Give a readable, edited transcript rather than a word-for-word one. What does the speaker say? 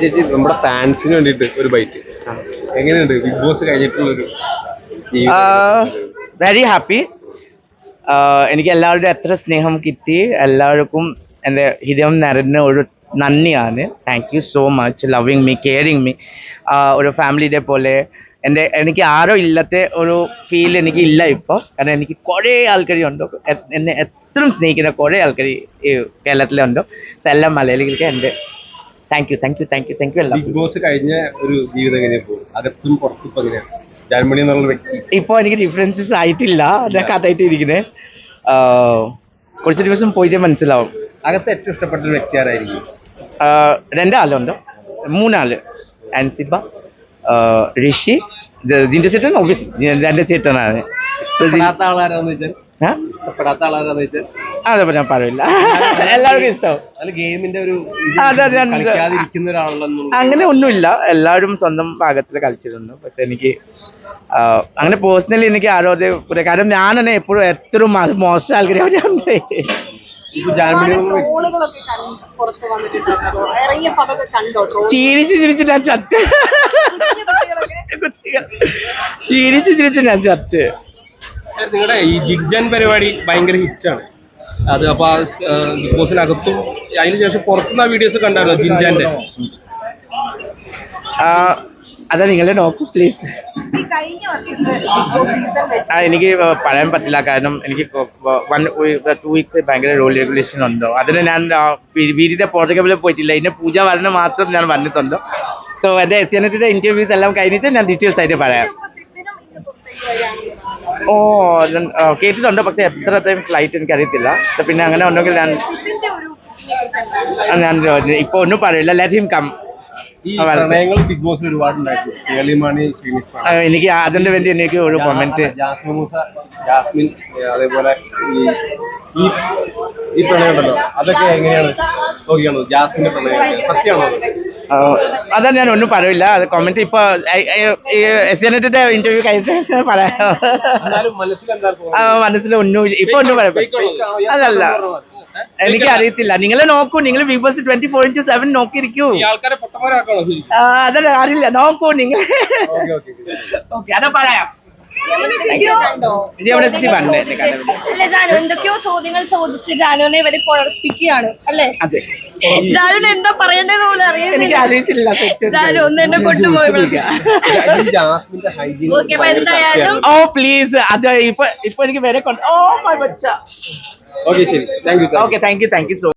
ചേച്ചി നമ്മുടെ ഫാൻസിന് വേണ്ടിയിട്ട് ഒരു ബൈറ്റ് എങ്ങനെയുണ്ട് ബിഗ് ബോസ് കഴിഞ്ഞിട്ടുള്ളൊരു വെരി ഹാപ്പി. എനിക്ക് എല്ലാവരുടെയും എത്ര സ്നേഹം കിട്ടി, എല്ലാവർക്കും എൻ്റെ ഹൃദയം നിറഞ്ഞ ഒരു നന്ദിയാണ്. Thank you so much loving me, caring me. ഒരു ഫാമിലിയുടെ പോലെ എനിക്ക് ആരോ ഇല്ലാത്ത ഒരു ഫീൽ എനിക്ക് ഇല്ല ഇപ്പോൾ. കാരണം എനിക്ക് കുറേ ആൾക്കാരുണ്ട്, എന്നെ എത്രയും സ്നേഹിക്കുന്ന കുറേ ആൾക്കാർ ഈ കേരളത്തിലുണ്ട്. സോ എല്ലാം മലയാളികൾക്ക് എൻ്റെ thank you thank you thank you thank you എല്ലാം. ബിഗ് ബോസ് കഴിഞ്ഞ ഒരു ജീവിതം എങ്ങനെയാ പോകും, അകത്തും പുറത്തും ഇപ്പൊ എങ്ങനെയാണ് ജാൻമണി എന്നുള്ള വ്യക്തി? ഇപ്പോൾ എനിക്ക് ഡിഫറൻസസ് ആയിട്ടില്ല, ഞാൻ കഥായിട്ട് ഇരിക്കുന്നത്. കുറച്ച് ദിവസം പോയിട്ട് മനസ്സിലാവും. അകത്ത് ഏറ്റവും ഇഷ്ടപ്പെട്ട ഒരു വ്യക്തി ആരായിരിക്കും? രണ്ടാളുണ്ട്, മൂന്നാള്. അൻസിബ, ഋഷി, ജിന്റെ ചേട്ടൻ. ഒബ്വിയസ്ലി രണ്ട് ചേട്ടനാണ്. ഇഷ്ടപ്പെടാത്ത ആളാരാന്ന് വെച്ചാൽ ഇഷ്ടപ്പെടാത്ത ആളാരാന്ന് വെച്ചാൽ അതപ്പോ ഞാൻ പറയില്ല, എല്ലാവർക്കും ഇഷ്ടം. അത് ഗെയിമിന്റെ ഒരു കളിക്കാതിരിക്കുന്ന ഒരാളെന്നൊന്നും അങ്ങനെ ഒന്നുമില്ല. എല്ലാവരും സ്വന്തം ഭാഗത്തിൽ കളിച്ചിരുന്നു. പക്ഷെ എനിക്ക് അങ്ങനെ പേഴ്സണലി എനിക്ക് ആരോ കാരണം ഞാൻ തന്നെ എപ്പോഴും എത്ര മോശം ആൾക്കാരുണ്ട്. ചിരിച്ച് ഞാൻ ചത്ത്, ചിരിച്ച് ഞാൻ ചത്ത്. നിങ്ങളുടെ ഈ ജിഗ്ജൻ പരിപാടി ഭയങ്കര ഹിറ്റാണ്. അത് അപ്പൊ ബിഗ് ബോസിനകത്തും അതിനുശേഷം പുറത്തുനിന്ന് ആ വീഡിയോസ് കണ്ടായിരുന്നു ജിൻജാന്റെ. അതാ നിങ്ങളെ നോക്കൂ പ്ലീസ്. എനിക്ക് പറയാൻ പറ്റില്ല, കാരണം എനിക്ക് 2 വീക്സ് ഭയങ്കര റൂൾ റെഗുലേഷൻ ഉണ്ടോ. അതിന് ഞാൻ വീടിന്റെ പുറത്തേക്ക് പോയിട്ടില്ല. ഇതിന്റെ പൂജ വരണം മാത്രം ഞാൻ വന്നിട്ടുണ്ടോ. സോ എൻ്റെ എസ്യാനെറ്റിന്റെ ഇന്റർവ്യൂസ് എല്ലാം കഴിഞ്ഞിട്ട് ഞാൻ ഡീറ്റെയിൽസ് ആയിട്ട് പറയാം. കേട്ടിട്ടുണ്ടോ, പക്ഷെ എത്ര ടൈം ഫ്ലൈറ്റ് എനിക്ക് അറിയത്തില്ല. പിന്നെ അങ്ങനെ ഉണ്ടെങ്കിൽ ഞാൻ ഇപ്പൊ ഒന്നും പറയില്ല. Let him come. ബിഗ് ബോസിൽ ഒരുപാടുണ്ടായിരുന്നു. എനിക്ക് അതിന്റെ വേണ്ടി എനിക്ക് ഒരു കമന്റ്, ജാസ്മിൻ അതേപോലെ ഈ പ്രണയമുണ്ടല്ലോ, അതൊക്കെ എങ്ങനെയാണ് നോക്കിയാണോ? ജാസ്മിന്റെ പ്രണയം സത്യമാണോ? അതാ ഞാൻ ഒന്നും പറയില്ല. അത് കമന്റ് ഇപ്പൊ എസ്യാനെറ്റിന്റെ ഇന്റർവ്യൂ കഴിഞ്ഞിട്ട് പറയാം. മനസ്സിൽ ഒന്നും ഇപ്പൊ ഒന്നും പറയാം. അല്ലല്ല, എനിക്ക് അറിയത്തില്ല. നിങ്ങളെ നോക്കൂ, നിങ്ങൾ ബിഗ് ബോസ് 24/7 നോക്കിയിരിക്കൂ. അതല്ല അറിയില്ല, നോക്കൂ നിങ്ങൾ. ഓക്കെ, അതാ പറയാം. എന്തൊക്കെയോ ചോദ്യങ്ങൾ ചോദിച്ച് ജാനുവിനെ ഇവരെ കുഴപ്പിക്കുകയാണ് അല്ലേ? ജാനുവിന് എന്താ പറയേണ്ടത് പോലും അറിയില്ല. ജാനു ഒന്ന് എന്നെ കൊണ്ടുപോയി. ഓ പ്ലീസ്, അത് ഇപ്പൊ എനിക്ക് വരെ ഓ മൈ ബച്ച. ഓക്കെ ശരി, thank you. Okay, thank you so